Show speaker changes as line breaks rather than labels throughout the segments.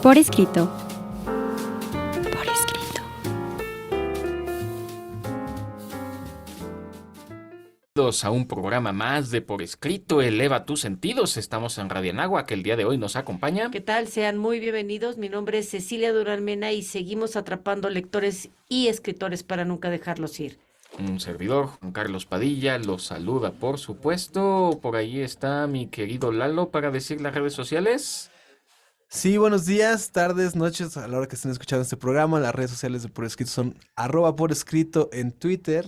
Por escrito. Por escrito.
Bienvenidos a un programa más de Por Escrito, Eleva tus sentidos. Estamos en Radio Anáhuac, que el día de hoy nos acompaña.
¿Qué tal? Sean muy bienvenidos. Mi nombre es Cecilia Durán Mena y seguimos atrapando lectores y escritores para nunca dejarlos ir.
Un servidor, Juan Carlos Padilla, los saluda, por supuesto. Por ahí está mi querido Lalo para decir las redes sociales.
Sí, buenos días, tardes, noches, a la hora que estén escuchando este programa. Las redes sociales de Por Escrito son @porescrito en Twitter,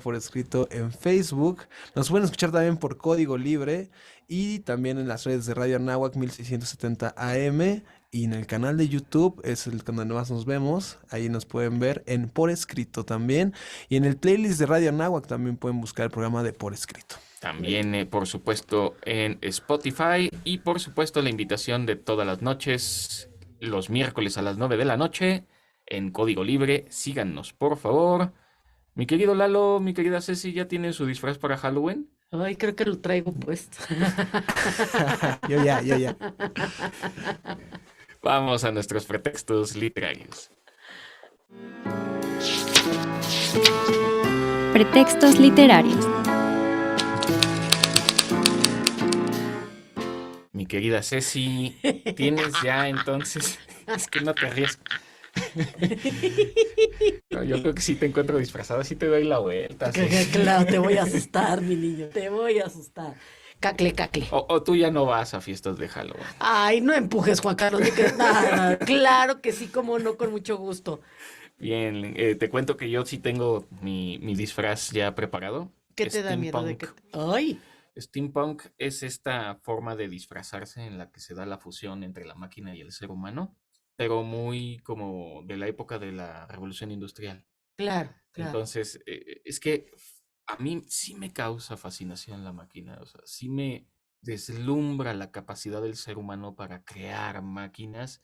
@porescrito en Facebook. Nos pueden escuchar también por Código Libre y también en las redes de Radio Anáhuac 1670 AM y en el canal de YouTube, es el canal donde más nos vemos. Ahí nos pueden ver en Por Escrito también. Y en el playlist de Radio Anáhuac también pueden buscar el programa de Por Escrito.
También, por supuesto, en Spotify. Y, por supuesto, la invitación de todas las noches, los miércoles a las 9 de la noche, en Código Libre. Síganos, por favor. Mi querido Lalo, mi querida Ceci, ¿ya tienen su disfraz para Halloween?
Ay, creo que lo traigo puesto.
Yo ya.
Vamos a nuestros pretextos literarios.
Pretextos literarios.
Mi querida Ceci, ¿tienes ya entonces? Es que no te ríes. No, yo creo que si te encuentro disfrazada, sí te doy la vuelta. Ceci.
Claro, te voy a asustar, mi niño, te voy a asustar. Cacle.
O tú ya no vas a fiestas de Halloween.
Ay, no empujes, Juan Carlos, ni que nada. Claro que sí, como no, con mucho gusto.
Bien, te cuento que yo sí tengo mi disfraz ya preparado.
¿Qué te da miedo de que Ay,
Steampunk es esta forma de disfrazarse en la que se da la fusión entre la máquina y el ser humano, pero muy como de la época de la Revolución Industrial.
claro.
Entonces, es que a mí sí me causa fascinación la máquina, o sea, sí me deslumbra la capacidad del ser humano para crear máquinas,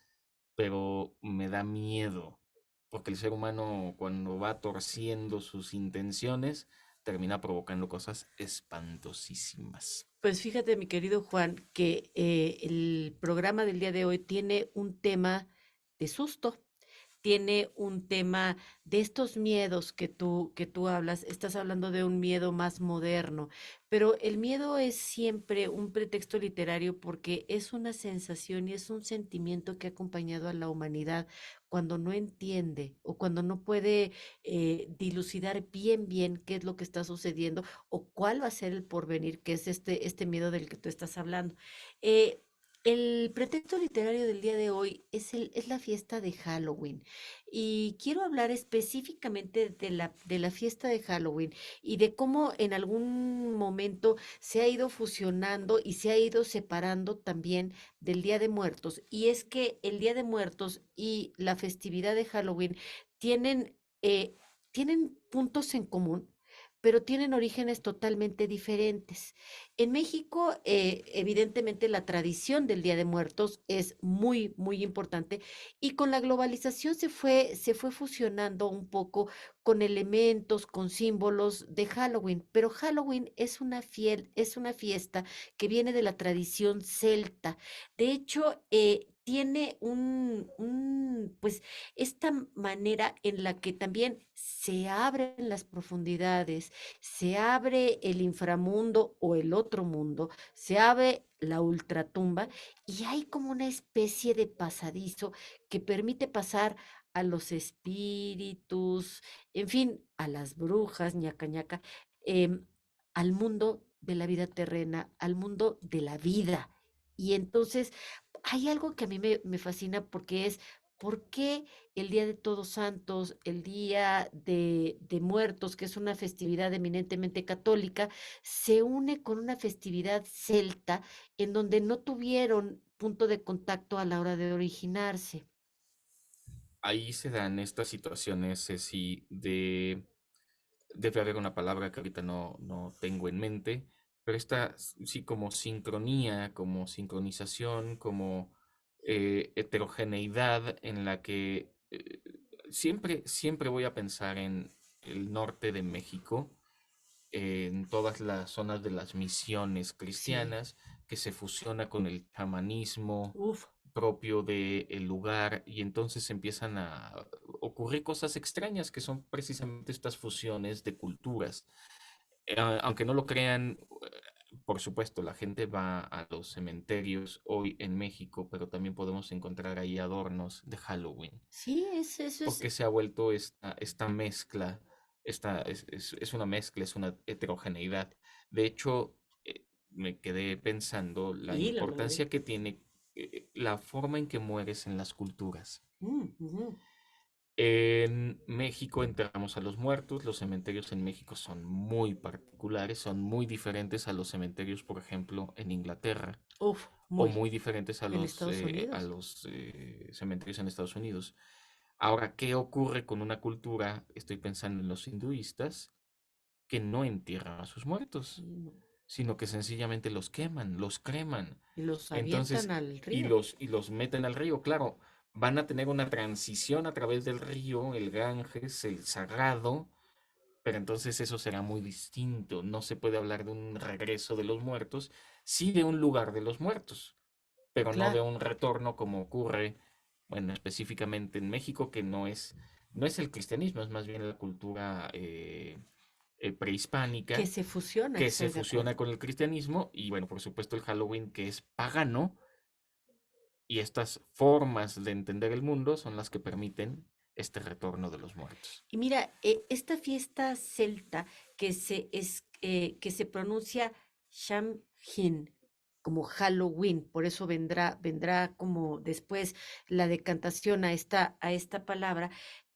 pero me da miedo, porque el ser humano cuando va torciendo sus intenciones, termina provocando cosas espantosísimas.
Pues fíjate, mi querido Juan, que el programa del día de hoy tiene un tema de susto, tiene un tema de estos miedos que tú hablas. Estás hablando de un miedo más moderno, pero el miedo es siempre un pretexto literario porque es una sensación y es un sentimiento que ha acompañado a la humanidad cuando no entiende o cuando no puede dilucidar bien qué es lo que está sucediendo o cuál va a ser el porvenir, que es este miedo del que tú estás hablando. Eh, el pretexto literario del día de hoy es la fiesta de Halloween y quiero hablar específicamente de la fiesta de Halloween y de cómo en algún momento se ha ido fusionando y se ha ido separando también del Día de Muertos. Y es que el Día de Muertos y la festividad de Halloween tienen, tienen puntos en común, pero tienen orígenes totalmente diferentes. En México, evidentemente, la tradición del Día de Muertos es muy importante y con la globalización se fue fusionando un poco con elementos, con símbolos de Halloween, pero Halloween es una fiesta que viene de la tradición celta. De hecho, tiene pues, esta manera en la que también se abren las profundidades, se abre el inframundo o el otro mundo, se abre la ultratumba y hay como una especie de pasadizo que permite pasar a los espíritus, en fin, a las brujas, ñaca, em, al mundo de la vida terrena, al mundo de la vida. Y entonces hay algo que a mí me fascina porque es, ¿por qué el Día de Todos Santos, el Día de Muertos, que es una festividad eminentemente católica, se une con una festividad celta en donde no tuvieron punto de contacto a la hora de originarse?
Ahí se dan estas situaciones, Ceci, debe haber una palabra que ahorita no tengo en mente, pero esta, sí, como sincronía, como sincronización, como heterogeneidad en la que siempre voy a pensar en el norte de México, en todas las zonas de las misiones
Sí,
cristianas, que se fusiona con el chamanismo
uf,
propio del lugar y entonces empiezan a ocurrir cosas extrañas que son precisamente estas fusiones de culturas. Aunque no lo crean, por supuesto, la gente va a los cementerios hoy en México, pero también podemos encontrar ahí adornos de Halloween,
Sí, eso es,
porque se ha vuelto esta mezcla, es una mezcla, es una heterogeneidad. De hecho, me quedé pensando la
y la melodía.
importancia que tiene la forma en que mueres en las culturas.
Ujú.
En México enterramos a los muertos, los cementerios en México son muy particulares, son muy diferentes a los cementerios, por ejemplo, en Inglaterra,
Uf,
o
muy.
muy diferentes
En Estados
a
Unidos.
los cementerios en Estados Unidos. Ahora, ¿qué ocurre con una cultura? Estoy pensando en los hinduistas, que no entierran a sus
Sí,
muertos,
no.
sino que sencillamente los queman, los creman.
Y los avientan
Entonces,
al río.
y los meten al río, claro, van a tener una transición a través del río, el Ganges, el Sagrado, pero entonces eso será muy distinto. No se puede hablar de un regreso de los muertos, sí de un lugar de los muertos, pero no de
Claro.
un retorno como ocurre, bueno, específicamente en México, que no es el cristianismo, es más bien la cultura
Que
prehispánica
se fusiona,
que se
estoy de
fusiona
acuerdo.
con el cristianismo y bueno, por supuesto el Halloween que es pagano y estas formas de entender el mundo son las que permiten este retorno de los muertos.
Y mira, esta fiesta celta que se pronuncia Samhain, como Halloween, por eso vendrá como después la decantación a esta palabra,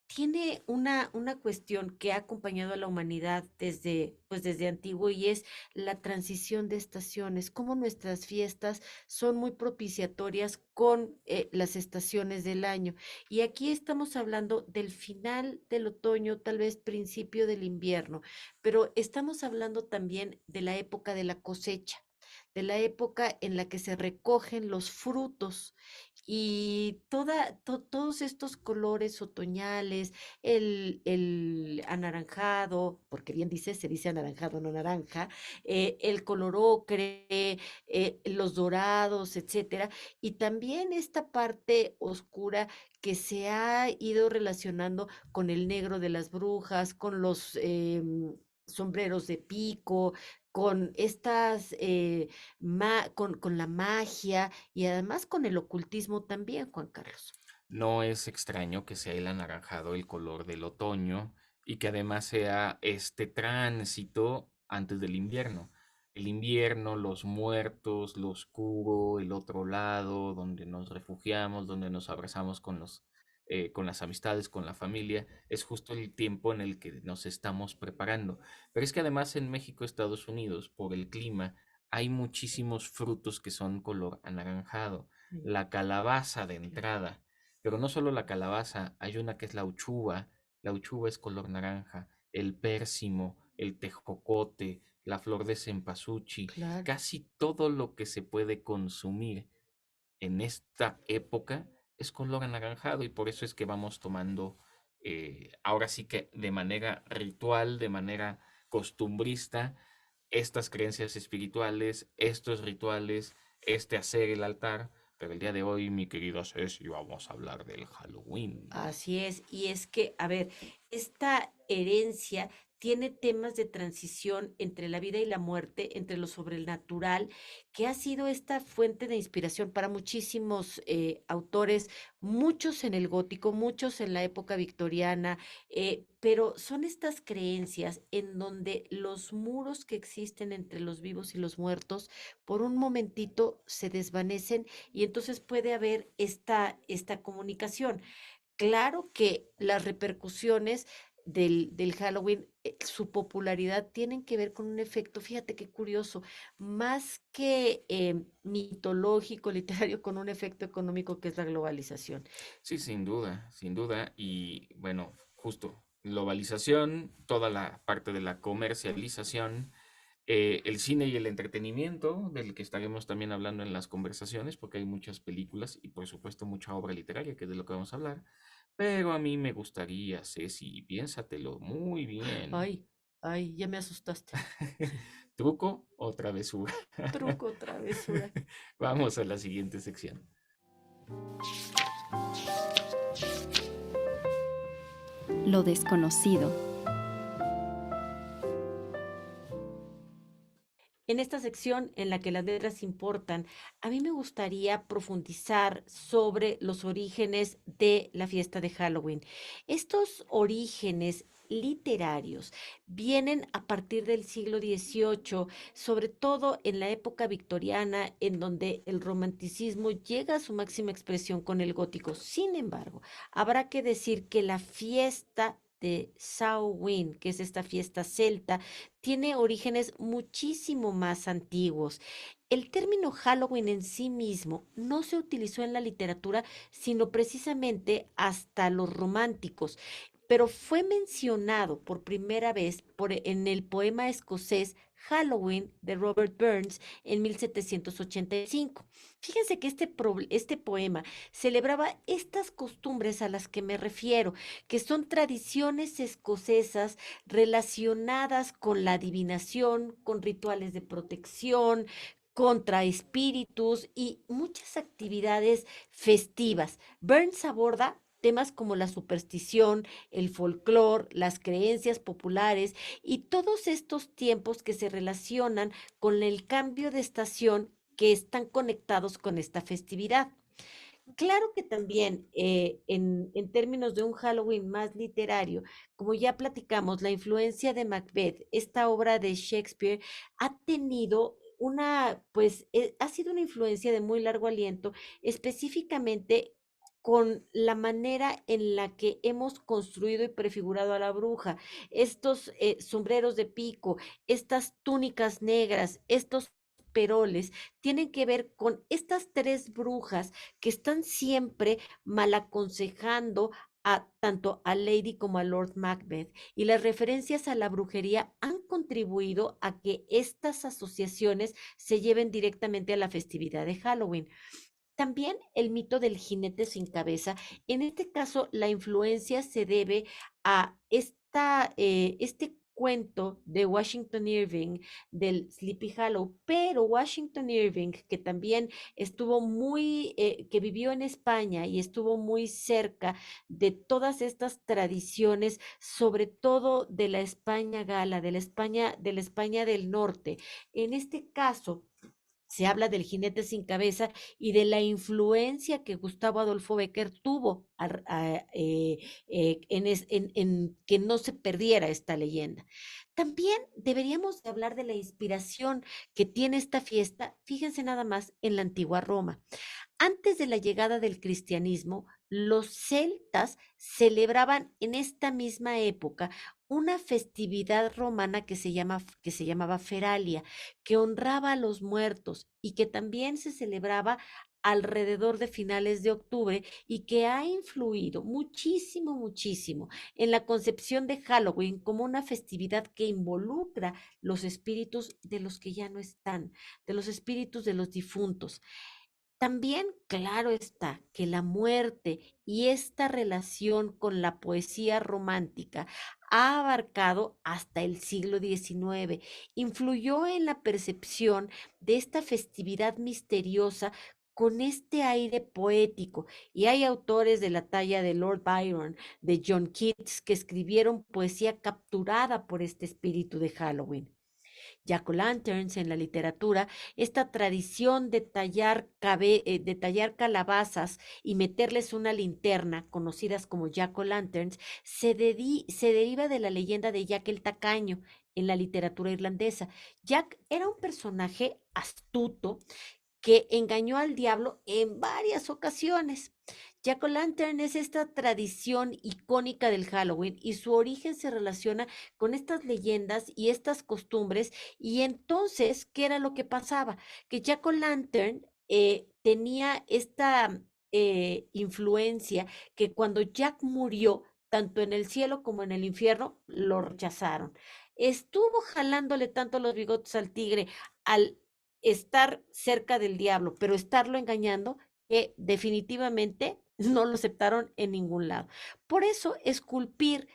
tiene una cuestión que ha acompañado a la humanidad desde, pues desde antiguo y es la transición de estaciones, cómo nuestras fiestas son muy propiciatorias con las estaciones del año. Y aquí estamos hablando del final del otoño, tal vez principio del invierno, pero estamos hablando también de la época de la cosecha, de la época en la que se recogen los frutos y todos estos colores otoñales, el anaranjado, porque bien dice, se dice anaranjado, no naranja, el color ocre, los dorados, etcétera, y también esta parte oscura que se ha ido relacionando con el negro de las brujas, con los sombreros de pico, con estas, con la magia y además con el ocultismo también, Juan Carlos.
No es extraño que sea el anaranjado el color del otoño y que además sea este tránsito antes del invierno. El invierno, los muertos, lo oscuro, el otro lado, donde nos refugiamos, donde nos abrazamos con con las amistades, con la familia, es justo el tiempo en el que nos estamos preparando. Pero es que además en México, Estados Unidos, por el clima, hay muchísimos frutos que son color anaranjado.
Mm,
La calabaza de
claro,
entrada, pero no solo la calabaza, hay una que es la uchuva es color naranja, el pérsimo, el tejocote, la flor de cempasúchil,
claro.
casi todo lo que se puede consumir en esta época es color anaranjado y por eso es que vamos tomando, ahora sí que de manera ritual, de manera costumbrista, estas creencias espirituales, estos rituales, este hacer el altar. Pero el día de hoy, mi querido Ceci, vamos a hablar del Halloween.
Así es, y es que, a ver, esta herencia tiene temas de transición entre la vida y la muerte, entre lo sobrenatural, que ha sido esta fuente de inspiración para muchísimos autores, muchos en el gótico, muchos en la época victoriana, pero son estas creencias en donde los muros que existen entre los vivos y los muertos, por un momentito se desvanecen y entonces puede haber esta comunicación. Claro que las repercusiones del Halloween, su popularidad tienen que ver con un efecto, fíjate qué curioso, más que mitológico, literario, con un efecto económico que es la globalización.
Sí, sin duda, sin duda. Y bueno, justo, globalización, toda la parte de la comercialización, el cine y el entretenimiento, del que estaremos también hablando en las conversaciones, porque hay muchas películas y por supuesto mucha obra literaria, que es de lo que vamos a hablar. Pero a mí me gustaría, Ceci, piénsatelo muy bien.
Ay, ay, ya me asustaste.
¿Truco o travesura?
Truco, travesura.
Vamos a la siguiente sección.
Lo desconocido.
En esta sección en la que las letras importan, a mí me gustaría profundizar sobre los orígenes de la fiesta de Halloween. Estos orígenes literarios vienen a partir del siglo XVIII, sobre todo en la época victoriana, en donde el romanticismo llega a su máxima expresión con el gótico. Sin embargo, habrá que decir que la fiesta de Samhain, que es esta fiesta celta, tiene orígenes muchísimo más antiguos. El término Halloween en sí mismo no se utilizó en la literatura, sino precisamente hasta los románticos, pero fue mencionado por primera vez en el poema escocés Halloween de Robert Burns en 1785. Fíjense que este poema celebraba estas costumbres a las que me refiero, que son tradiciones escocesas relacionadas con la adivinación, con rituales de protección, contra espíritus y muchas actividades festivas. Burns aborda temas como la superstición, el folclore, las creencias populares y todos estos tiempos que se relacionan con el cambio de estación que están conectados con esta festividad. Claro que también en términos de un Halloween más literario, como ya platicamos, la influencia de Macbeth, esta obra de Shakespeare, ha tenido ha sido una influencia de muy largo aliento, específicamente con la manera en la que hemos construido y prefigurado a la bruja, estos sombreros de pico, estas túnicas negras, estos peroles, tienen que ver con estas tres brujas que están siempre mal aconsejando tanto a Lady como a Lord Macbeth. Y las referencias a la brujería han contribuido a que estas asociaciones se lleven directamente a la festividad de Halloween. También el mito del jinete sin cabeza. En este caso, la influencia se debe a este cuento de Washington Irving del Sleepy Hollow, pero Washington Irving, que también que vivió en España y estuvo muy cerca de todas estas tradiciones, sobre todo de la España gala, de la España del norte. En este caso, se habla del jinete sin cabeza y de la influencia que Gustavo Adolfo Bécquer tuvo en que no se perdiera esta leyenda. También deberíamos de hablar de la inspiración que tiene esta fiesta, fíjense nada más, en la antigua Roma. Antes de la llegada del cristianismo, los celtas celebraban en esta misma época una festividad romana que se llamaba Feralia, que honraba a los muertos y que también se celebraba alrededor de finales de octubre y que ha influido muchísimo, muchísimo en la concepción de Halloween como una festividad que involucra los espíritus de los que ya no están, de los espíritus de los difuntos. También, claro está, que la muerte y esta relación con la poesía romántica ha abarcado hasta el siglo XIX, influyó en la percepción de esta festividad misteriosa con este aire poético, y hay autores de la talla de Lord Byron, de John Keats, que escribieron poesía capturada por este espíritu de Halloween. Jack-o'-lanterns en la literatura, esta tradición de tallar calabazas y meterles una linterna, conocidas como Jack-o'-lanterns, se deriva de la leyenda de Jack el Tacaño en la literatura irlandesa. Jack era un personaje astuto que engañó al diablo en varias ocasiones. Jack-o'-lantern es esta tradición icónica del Halloween y su origen se relaciona con estas leyendas y estas costumbres. Y entonces, ¿qué era lo que pasaba? Que Jack-o'-lantern tenía esta influencia que cuando Jack murió, tanto en el cielo como en el infierno, lo rechazaron. Estuvo jalándole tanto los bigotes al tigre al estar cerca del diablo, pero estarlo engañando, que definitivamente no lo aceptaron en ningún lado. Por eso, esculpir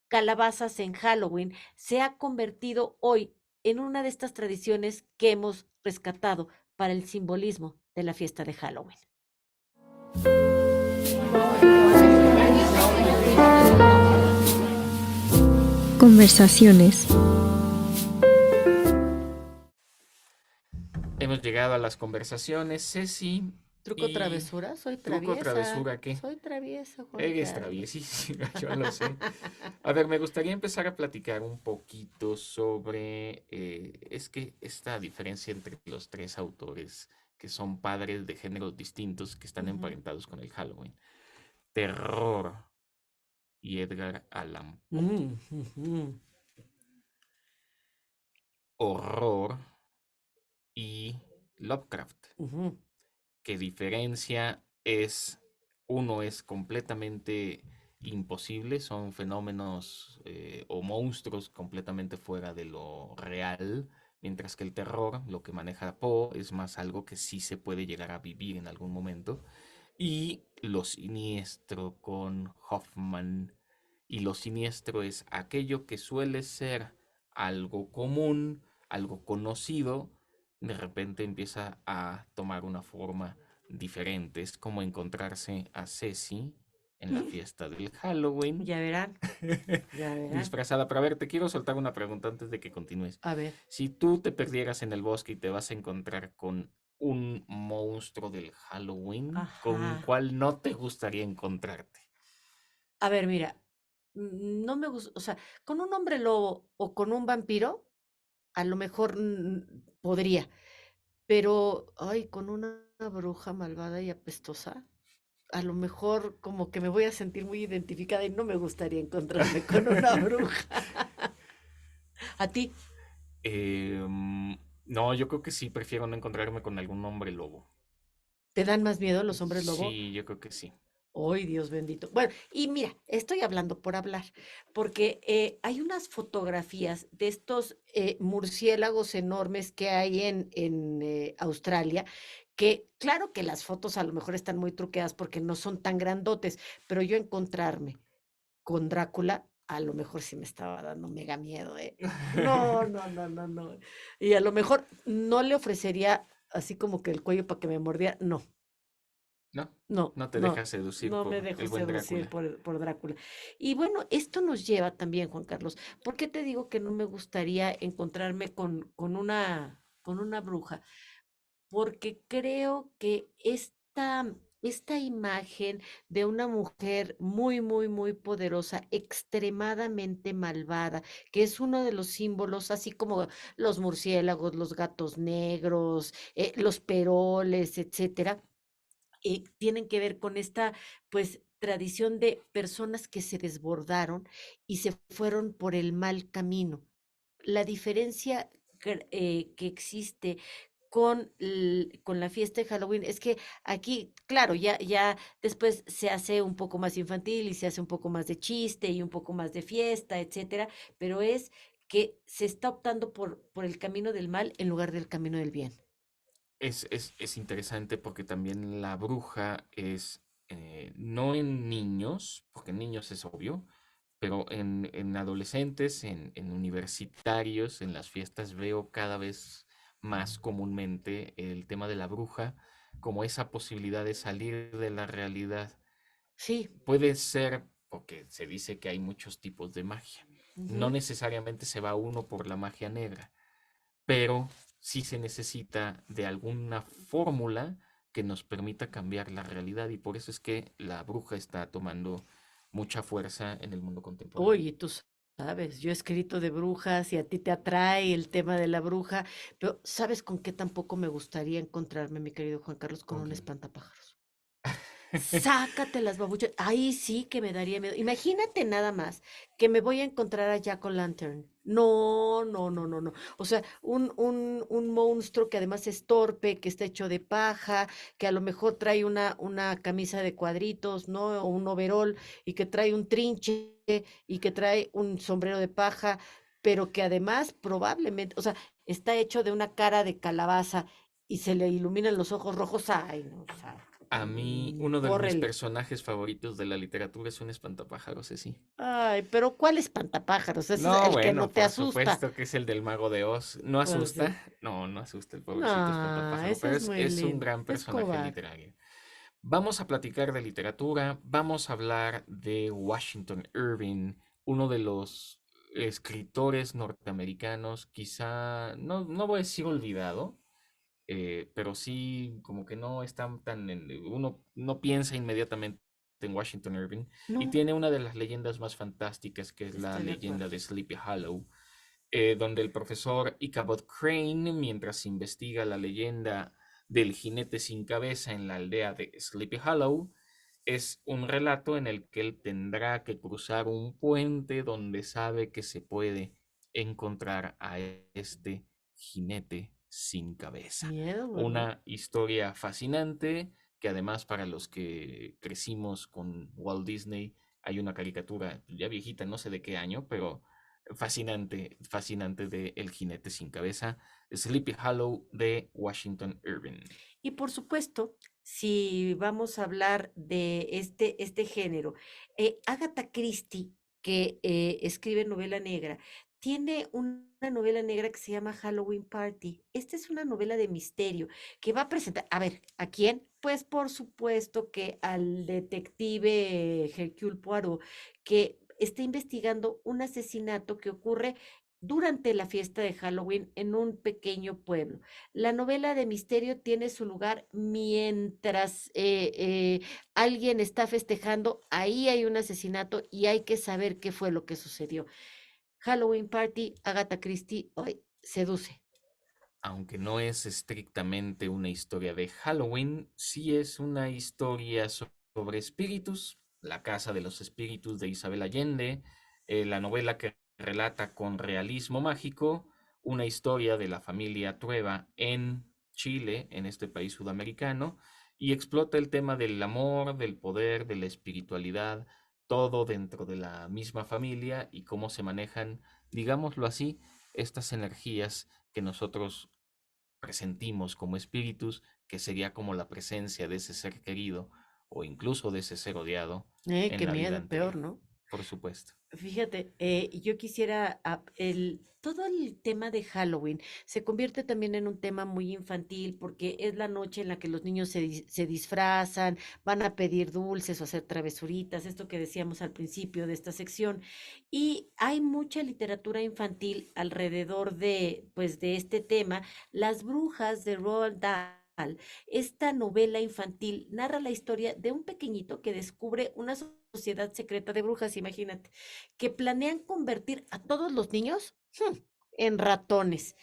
calabazas en Halloween se ha convertido hoy en una de estas tradiciones que hemos rescatado para el simbolismo de la fiesta de Halloween.
Conversaciones.
Hemos llegado a las conversaciones, Ceci.
¿Truco
Y
travesura? Soy
truco
traviesa.
travesura, ¿qué?
Soy traviesa, Juan
Eres
Carlos.
traviesísima, yo lo sé. A ver, me gustaría empezar a platicar un poquito sobre, es que esta diferencia entre los tres autores que son padres de géneros distintos que están
Ujú.
emparentados con el Halloween. Terror y Edgar Allan Poe.
Ujú.
Horror y Lovecraft.
Ujú.
¿Qué diferencia es? Uno es completamente imposible, son fenómenos o monstruos completamente fuera de lo real, mientras que el terror, lo que maneja Poe, es más algo que sí se puede llegar a vivir en algún momento. Y lo siniestro con Hoffman. Y lo siniestro es aquello que suele ser algo común, algo conocido, de repente empieza a tomar una forma diferente. Es como encontrarse a Ceci en la fiesta del Halloween,
Ya verán, ya verán.
disfrazada. Pero a ver, te quiero soltar una pregunta antes de que continúes.
A ver,
Si tú te perdieras en el bosque y te vas a encontrar con un monstruo del Halloween, ¿con
ajá.
cuál no te gustaría encontrarte?
A ver, mira, no me gusta, o sea, con un hombre lobo o con un vampiro, a lo mejor podría, pero, ay, con una bruja malvada y apestosa, a lo mejor como que me voy a sentir muy identificada y no me gustaría encontrarme con una bruja. ¿A ti?
No, yo creo que sí, prefiero no encontrarme con algún hombre lobo.
¿Te dan más miedo los hombres lobo?
Sí, yo creo que sí.
¡Ay, Dios bendito! Bueno, y mira, estoy hablando por hablar, porque hay unas fotografías de estos murciélagos enormes que hay en Australia, que claro que las fotos a lo mejor están muy truqueadas porque no son tan grandotes, pero yo encontrarme con Drácula, a lo mejor sí me estaba dando mega miedo, ¿eh? No, no, no, no, no. Y a lo mejor no le ofrecería así como que el cuello para que me mordiera, no.
No,
No,
no te
no,
dejas seducir
no me
por
dejo
el buen
seducir
Drácula.
por Drácula. Y bueno, esto nos lleva también, Juan Carlos, ¿por qué te digo que no me gustaría encontrarme con una bruja? Porque creo que esta imagen de una mujer muy, muy, muy poderosa, extremadamente malvada, que es uno de los símbolos, así como los murciélagos, los gatos negros, los peroles, etcétera, tienen que ver con esta, pues, tradición de personas que se desbordaron y se fueron por el mal camino. La diferencia que existe con la fiesta de Halloween es que aquí, claro, ya después se hace un poco más infantil y se hace un poco más de chiste y un poco más de fiesta, etcétera, pero es que se está optando por el camino del mal en lugar del camino del bien.
Es interesante porque también la bruja es, no en niños, porque en niños es obvio, pero en adolescentes, en universitarios, en las fiestas veo cada vez más comúnmente el tema de la bruja como esa posibilidad de salir de la realidad.
Sí.
Puede ser, porque se dice que hay muchos tipos de magia. No
Ujú.
necesariamente se va uno por la magia negra, pero sí se necesita de alguna fórmula que nos permita cambiar la realidad y por eso es que la bruja está tomando mucha fuerza en el mundo contemporáneo.
Oye, tú sabes, yo he escrito de brujas y a ti te atrae el tema de la bruja, pero ¿sabes con qué tampoco me gustaría encontrarme, mi querido Juan Carlos? Con
¿Con
un
qué?
espantapájaros. Sácate las babuchas. Ahí sí que me daría miedo. Imagínate nada más que me voy a encontrar a Jack O'Lantern. No, no, no, no, no. O sea, un monstruo que además es torpe, que está hecho de paja, que a lo mejor trae una camisa de cuadritos, ¿no? O un overol, y que trae un trinche, y que trae un sombrero de paja, pero que además probablemente, o sea, está hecho de una cara de calabaza y se le iluminan los ojos rojos. Ay, no, o sea,
A mí, uno de mis
córrele.
personajes favoritos de la literatura es un espantapájaros, sí.
Ay, pero ¿cuál espantapájaros? Ese es
No,
el que no
bueno,
te
por
asusta.
supuesto que es el del Mago de Oz. ¿No
Pues sí.
asusta? No, no asusta el pobrecito
No,
espantapájaro,
ese
pero
es muy
es un
lindo.
gran
Es
personaje
cobarde.
literario. Vamos a platicar de literatura, vamos a hablar de Washington Irving, uno de los escritores norteamericanos, quizá, no voy a decir olvidado, pero sí como que no están uno no piensa inmediatamente en Washington Irving, y
No,
tiene una de las leyendas más fantásticas, que es la
estoy de
leyenda
acuerdo.
de Sleepy Hollow, donde el profesor Ichabod Crane, mientras investiga la leyenda del jinete sin cabeza en la aldea de Sleepy Hollow, es un relato en el que él tendrá que cruzar un puente donde sabe que se puede encontrar a este jinete sin cabeza.
Miedo, ¿verdad?
Una historia fascinante que, además, para los que crecimos con Walt Disney, hay una caricatura ya viejita, no sé de qué año, pero fascinante, fascinante, de El jinete sin cabeza, Sleepy Hollow, de Washington Irving.
Y por supuesto, si vamos a hablar de este género, Agatha Christie, que escribe novela negra, tiene una novela negra que se llama Halloween Party. Esta es una novela de misterio que va a presentar, a ver, ¿a quién? Pues por supuesto que al detective Hercule Poirot, que está investigando un asesinato que ocurre durante la fiesta de Halloween en un pequeño pueblo. La novela de misterio tiene su lugar mientras alguien está festejando, ahí hay un asesinato y hay que saber qué fue lo que sucedió. Halloween Party, Agatha Christie, hoy seduce.
Aunque no es estrictamente una historia de Halloween, sí es una historia sobre espíritus, La Casa de los Espíritus, de Isabel Allende, la novela que relata con realismo mágico una historia de la familia Trueba en Chile, en este país sudamericano, y explota el tema del amor, del poder, de la espiritualidad, todo dentro de la misma familia, y cómo se manejan, digámoslo así, estas energías que nosotros presentimos como espíritus, que sería como la presencia de ese ser querido, o incluso de ese ser odiado en
Qué
la vida
miedo, peor,
anterior,
¿no?
por supuesto.
Fíjate, yo quisiera, todo el tema de Halloween se convierte también en un tema muy infantil porque es la noche en la que los niños se disfrazan, van a pedir dulces o hacer travesuritas, esto que decíamos al principio de esta sección. Y hay mucha literatura infantil alrededor de, pues, de este tema. Las brujas de Roald Dahl, esta novela infantil narra la historia de un pequeñito que descubre una sociedad secreta de brujas, imagínate, que planean convertir a todos los niños en ratones.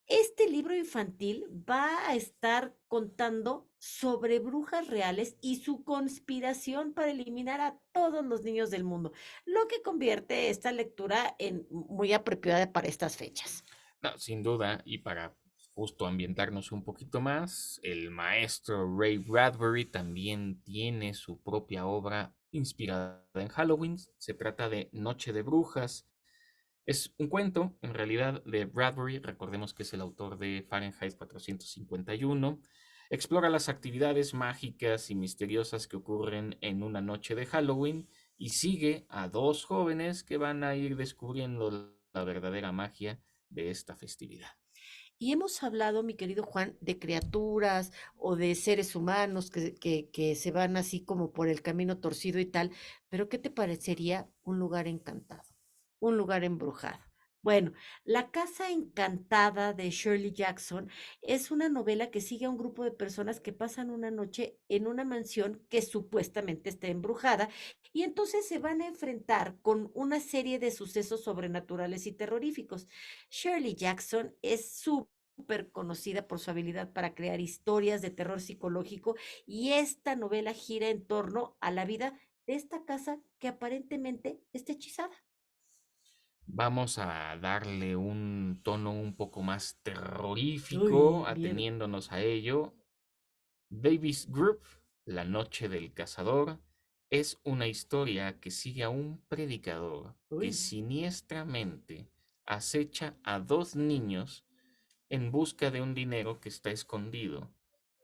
Este libro infantil va a estar contando sobre brujas reales y su conspiración para eliminar a todos los niños del mundo, lo que convierte esta lectura en muy apropiada para estas fechas.
No, sin duda, y para justo ambientarnos un poquito más, el maestro Ray Bradbury también tiene su propia obra inspirada en Halloween. Se trata de Noche de Brujas. Es un cuento, en realidad, de Bradbury. Recordemos que es el autor de Fahrenheit 451. Explora las actividades mágicas y misteriosas que ocurren en una noche de Halloween, y sigue a dos jóvenes que van a ir descubriendo la verdadera magia de esta festividad.
Y hemos hablado, mi querido Juan, de criaturas o de seres humanos que se van así como por el camino torcido y tal, pero ¿qué te parecería un lugar encantado? Un lugar embrujado. Bueno, La Casa Encantada de Shirley Jackson es una novela que sigue a un grupo de personas que pasan una noche en una mansión que supuestamente está embrujada y entonces se van a enfrentar con una serie de sucesos sobrenaturales y terroríficos. Shirley Jackson es súper conocida por su habilidad para crear historias de terror psicológico y esta novela gira en torno a la vida de esta casa que aparentemente está hechizada.
Vamos a darle un tono un poco más terrorífico,
Uy, miedo.
ateniéndonos a ello. Davis Group, La Noche del Cazador, es una historia que sigue a un predicador que
Uy.
siniestramente acecha a dos niños en busca de un dinero que está escondido,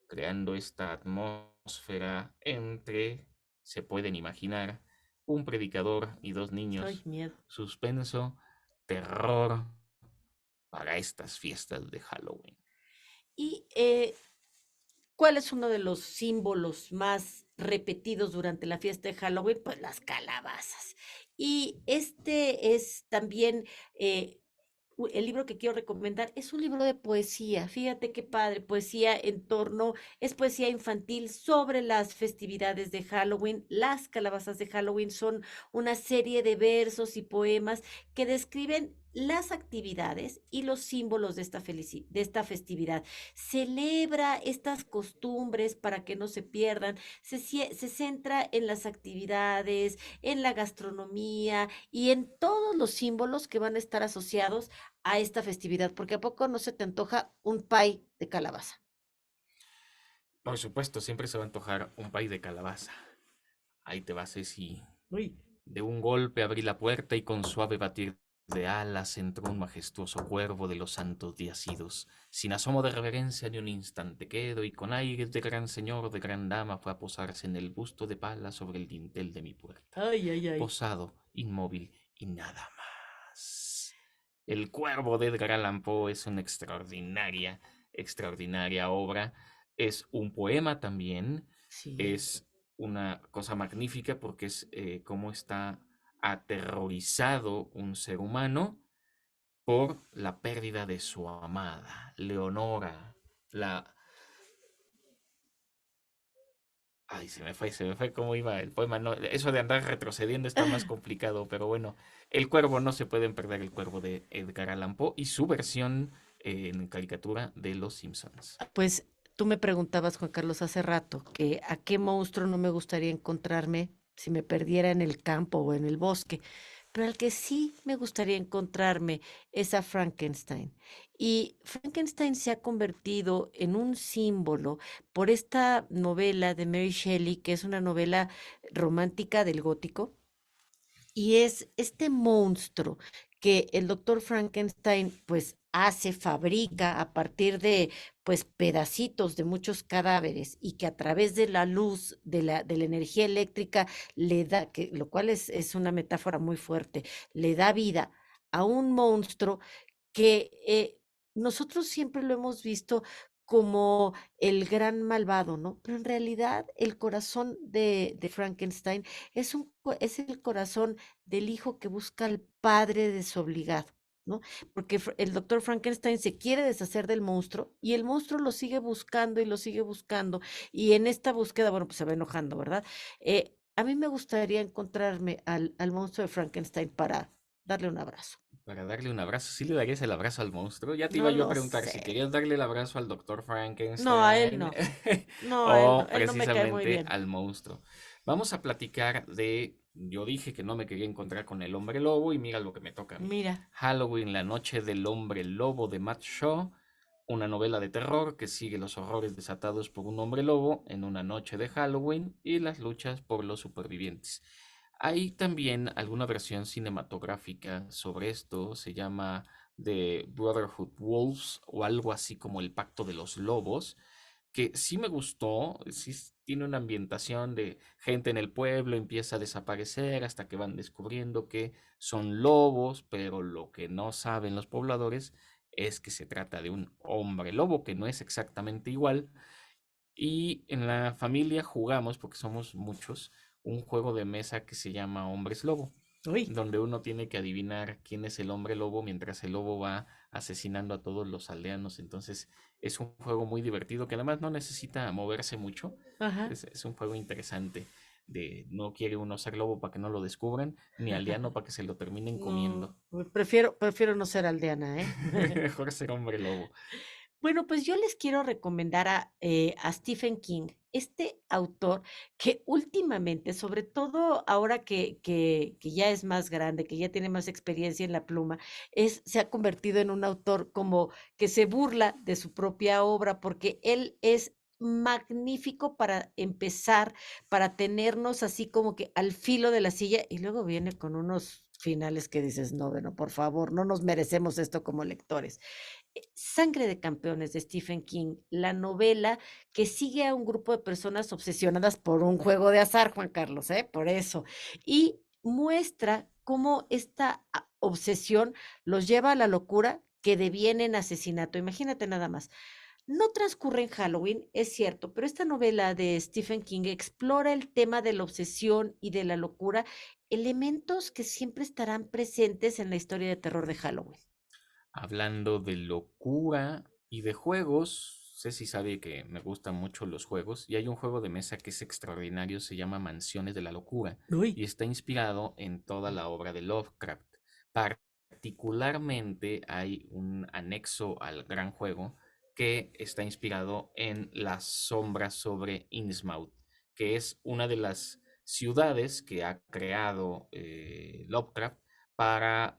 creando esta atmósfera entre, se pueden imaginar, un predicador y dos
Ay,
niños,
miedo.
suspenso, terror para estas fiestas de Halloween.
Y ¿Cuál es uno de los símbolos más repetidos durante la fiesta de Halloween? Pues las calabazas. Y este es también el libro que quiero recomendar. Es un libro de poesía. Fíjate qué padre, poesía en torno, es poesía infantil sobre las festividades de Halloween. Las calabazas de Halloween son una serie de versos y poemas que describen las actividades y los símbolos de de esta festividad. Celebra estas costumbres para que no se pierdan, se centra en las actividades, en la gastronomía y en todos los símbolos que van a estar asociados a esta festividad, porque ¿a poco no se te antoja un pie de calabaza?
Por supuesto, siempre se va a antojar un pay de calabaza. Ahí te vas, y
Uy.
de un golpe abrí la puerta y con suave batir de alas entró un majestuoso cuervo de los santos días idos. Sin asomo de reverencia ni un instante quedo, y con aires de gran señor, de gran dama, fue a posarse en el busto de pala sobre el dintel de mi puerta.
Ay, ay, ay.
Posado, inmóvil y nada más. El Cuervo de Edgar Allan Poe es una extraordinaria obra. Es un poema también.
Sí.
Es una cosa magnífica porque es cómo está aterrorizado un ser humano por la pérdida de su amada, Leonora, la... Ay, se me fue cómo iba el poema. No, eso de andar retrocediendo está más complicado, pero bueno, El Cuervo, no se pueden perder El Cuervo de Edgar Allan Poe y su versión en caricatura de Los Simpsons.
Pues tú me preguntabas, Juan Carlos, hace rato, que a qué monstruo no me gustaría encontrarme si me perdiera en el campo o en el bosque, pero al que sí me gustaría encontrarme es a Frankenstein. Y Frankenstein se ha convertido en un símbolo por esta novela de Mary Shelley, que es una novela romántica del gótico, y es este monstruo que el doctor Frankenstein pues hace, fabrica a partir de pues pedacitos de muchos cadáveres y que a través de la luz de la energía eléctrica le da, que, lo cual es una metáfora muy fuerte, le da vida a un monstruo que nosotros siempre lo hemos visto como el gran malvado, ¿no? Pero en realidad el corazón de Frankenstein es el corazón del hijo que busca al padre desobligado, ¿no? Porque el doctor Frankenstein se quiere deshacer del monstruo y el monstruo lo sigue buscando y lo sigue buscando. Y en esta búsqueda, bueno, pues se va enojando, ¿verdad? A mí me gustaría encontrarme al monstruo de Frankenstein para darle un abrazo.
Para darle un abrazo, ¿sí le darías el abrazo al monstruo? Ya te
No
iba yo a
lo
preguntar si
sé.
querías darle el abrazo al doctor
No, a él
Frankenstein
no. No, a él no.
o
Él no me cae muy
precisamente
bien.
al monstruo. Vamos a platicar de... Yo dije que no me quería encontrar con el hombre lobo y mira lo que me toca a mí.
Mira.
Halloween, la noche del hombre lobo de Matt Shaw, una novela de terror que sigue los horrores desatados por un hombre lobo en una noche de Halloween y las luchas por los supervivientes. Hay también alguna versión cinematográfica sobre esto, se llama The Brotherhood Wolves o algo así como El Pacto de los Lobos, que sí me gustó, sí tiene una ambientación de gente en el pueblo, empieza a desaparecer hasta que van descubriendo que son lobos, pero lo que no saben los pobladores es que se trata de un hombre lobo, que no es exactamente igual, y en la familia jugamos, porque somos muchos, un juego de mesa que se llama Hombres Lobo,
Uy.
donde uno tiene que adivinar quién es el hombre lobo mientras el lobo va asesinando a todos los aldeanos. Entonces es un juego muy divertido que además no necesita moverse mucho.
Ajá.
Es un juego interesante de no quiere uno ser lobo para que no lo descubran, ni aldeano para que se lo terminen comiendo.
No, prefiero no ser aldeana, ¿eh?
Mejor ser hombre lobo.
Bueno, pues yo les quiero recomendar a Stephen King, este autor que últimamente, sobre todo ahora que ya es más grande, que ya tiene más experiencia en la pluma, se ha convertido en un autor como que se burla de su propia obra, porque él es magnífico para empezar, para tenernos así como que al filo de la silla, y luego viene con unos finales que dices, no, bueno, por favor, no nos merecemos esto como lectores. Sangre de Campeones de Stephen King, la novela que sigue a un grupo de personas obsesionadas por un juego de azar, Juan Carlos, por eso, y muestra cómo esta obsesión los lleva a la locura que deviene en asesinato. Imagínate nada más, No transcurre en Halloween, es cierto, pero esta novela de Stephen King explora el tema de la obsesión y de la locura, elementos que siempre estarán presentes en la historia de terror de Halloween.
Hablando de locura y de juegos, Ceci sabe que me gustan mucho los juegos y hay un juego de mesa que es extraordinario, se llama Mansiones de la Locura
Uy.
y está inspirado en toda la obra de Lovecraft. Particularmente hay un anexo al gran juego que está inspirado en las sombras sobre Innsmouth, que es una de las ciudades que ha creado Lovecraft para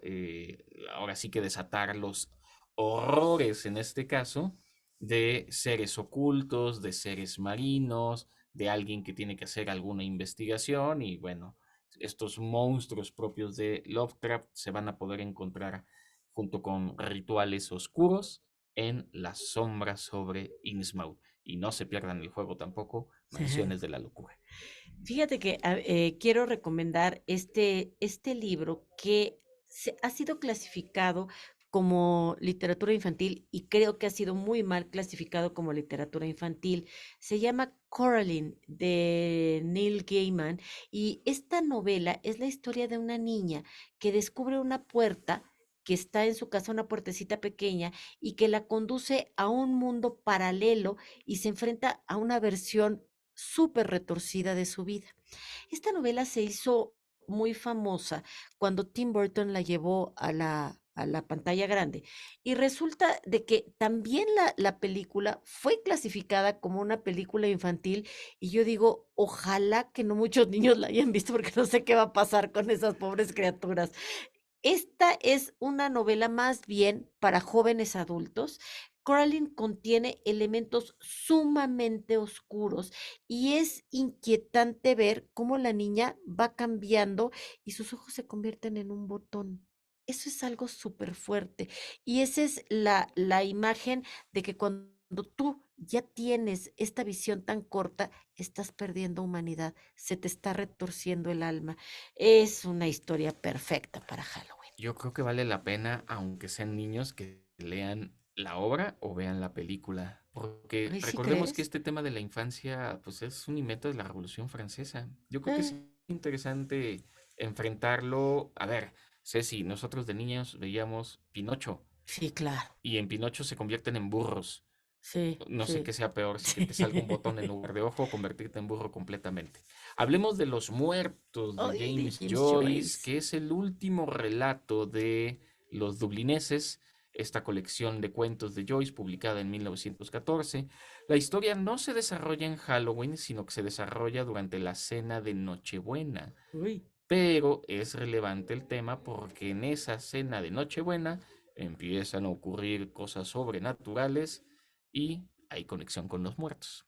ahora sí que desatar los horrores en este caso de seres ocultos, de seres marinos, de alguien que tiene que hacer alguna investigación y bueno, estos monstruos propios de Lovecraft se van a poder encontrar junto con rituales oscuros en las sombras sobre Innsmouth. Y no se pierdan el juego tampoco, Mansiones de la Locura.
Fíjate que quiero recomendar este libro que ha sido clasificado como literatura infantil y creo que ha sido muy mal clasificado como literatura infantil. Se llama Coraline de Neil Gaiman y esta novela es la historia de una niña que descubre una puerta que está en su casa, una puertecita pequeña, y que la conduce a un mundo paralelo y se enfrenta a una versión súper retorcida de su vida. Esta novela se hizo muy famosa cuando Tim Burton la llevó a la pantalla grande. Y resulta de que también la película fue clasificada como una película infantil. Y yo digo, ojalá que no muchos niños la hayan visto porque no sé qué va a pasar con esas pobres criaturas. Esta es una novela más bien para jóvenes adultos. Coraline contiene elementos sumamente oscuros y es inquietante ver cómo la niña va cambiando y sus ojos se convierten en un botón. Eso es algo súper fuerte. Y esa es la imagen de que cuando tú ya tienes esta visión tan corta, estás perdiendo humanidad, se te está retorciendo el alma. Es una historia perfecta para Halloween.
Yo creo que vale la pena, aunque sean niños, que lean la obra o vean la película, porque
Ay, ¿sí
recordemos que
crees?
este tema de la infancia, pues es un invento de la Revolución Francesa. Yo creo que es
Ah,
interesante enfrentarlo. A ver, Ceci, nosotros de niños veíamos Pinocho
sí, claro.
y en Pinocho se convierten en burros.
Sí,
No sé
sí.
qué sea peor, si que te salga un botón en lugar de ojo o convertirte en burro completamente. Hablemos de Los Muertos de
Ay, de
James
James
Joyce,
Joyce.
que es el último relato de Los Dublineses, esta colección de cuentos de Joyce publicada en 1914. La historia no se desarrolla en Halloween, sino que se desarrolla durante la cena de Nochebuena.
Uy.
Pero es relevante el tema porque en esa cena de Nochebuena empiezan a ocurrir cosas sobrenaturales y hay conexión con los muertos.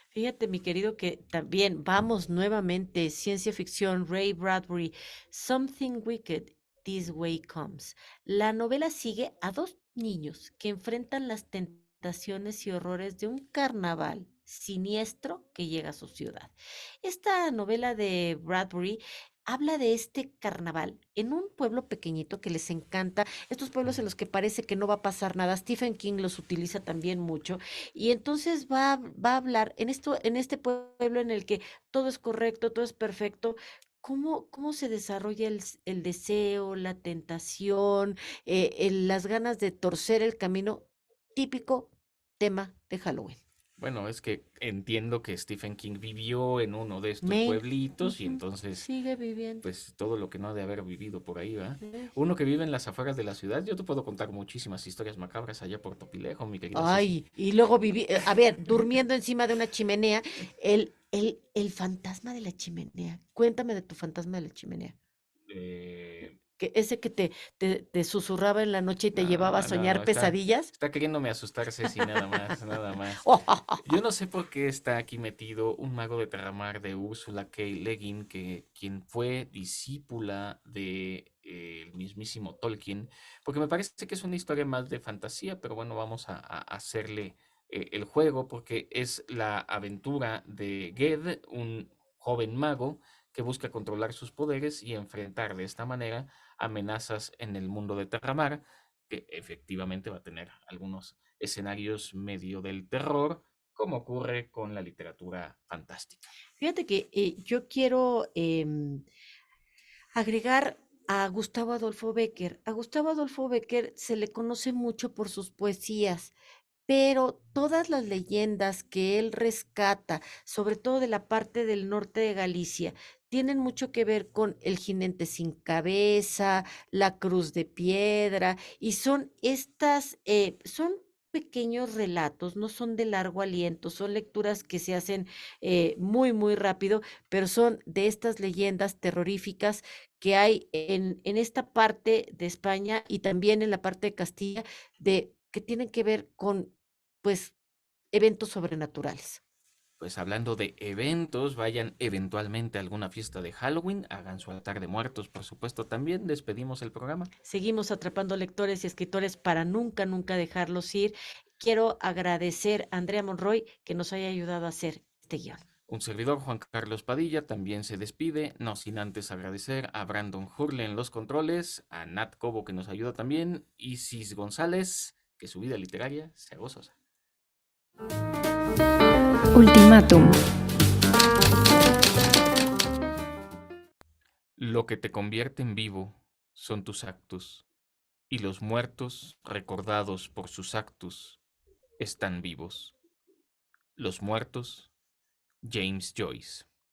Fíjate, mi querido, que también vamos nuevamente, ciencia ficción, Ray Bradbury, Something Wicked, This Way Comes. La novela sigue a dos niños que enfrentan las tentaciones y horrores de un carnaval siniestro que llega a su ciudad. Esta novela de Bradbury habla de este carnaval en un pueblo pequeñito que les encanta, estos pueblos en los que parece que no va a pasar nada. Stephen King los utiliza también mucho y entonces va a hablar en este pueblo en el que todo es correcto, todo es perfecto. ¿Cómo se desarrolla el deseo, la tentación, las ganas de torcer el camino? Típico tema de Halloween.
Bueno, es que entiendo que Stephen King vivió en uno de estos
Maine,
pueblitos y
ujú,
entonces,
sigue viviendo.
pues todo lo que no ha de haber vivido por ahí, ¿va?
Ujú.
Uno que vive en las afueras de la ciudad, yo te puedo contar muchísimas historias macabras allá por Topilejo, mi querida Ceci.
Ay, y luego a ver, durmiendo encima de una chimenea, el fantasma de la chimenea. Cuéntame de tu fantasma de la chimenea.
Eh,
Que ese que te susurraba en la noche y te llevaba a
no,
soñar
no,
pesadillas.
está queriéndome asustar Ceci, nada más, nada más.
Oh,
Yo no sé por qué está aquí metido un mago de Terramar de Úrsula K. Le Guin, quien fue discípula de el mismísimo Tolkien, porque me parece que es una historia más de fantasía, pero bueno, vamos a hacerle el juego, porque es la aventura de Ged, un joven mago que busca controlar sus poderes y enfrentar de esta manera amenazas en el mundo de Terramar que efectivamente va a tener algunos escenarios medio del terror, como ocurre con la literatura fantástica.
Fíjate que yo quiero agregar a Gustavo Adolfo Bécquer. A Gustavo Adolfo Bécquer se le conoce mucho por sus poesías, pero todas las leyendas que él rescata, sobre todo de la parte del norte de Galicia, tienen mucho que ver con el jinete sin cabeza, la cruz de piedra, y son son pequeños relatos, no son de largo aliento, son lecturas que se hacen muy, muy rápido, pero son de estas leyendas terroríficas que hay en esta parte de España y también en la parte de Castilla, que tienen que ver con pues, eventos sobrenaturales.
Pues hablando de eventos, vayan eventualmente a alguna fiesta de Halloween, hagan su altar de muertos, por supuesto, también despedimos el programa.
Seguimos atrapando lectores y escritores para nunca, nunca dejarlos ir. Quiero agradecer a Andrea Monroy que nos haya ayudado a hacer este guión.
Un servidor, Juan Carlos Padilla, también se despide, no sin antes agradecer a Brandon Hurley en los controles, a Nat Cobo que nos ayuda también, Isis González, que su vida literaria sea gozosa.
Ultimátum.
Lo que te convierte en vivo son tus actos, y los muertos, recordados por sus actos, están vivos. Los muertos, James Joyce.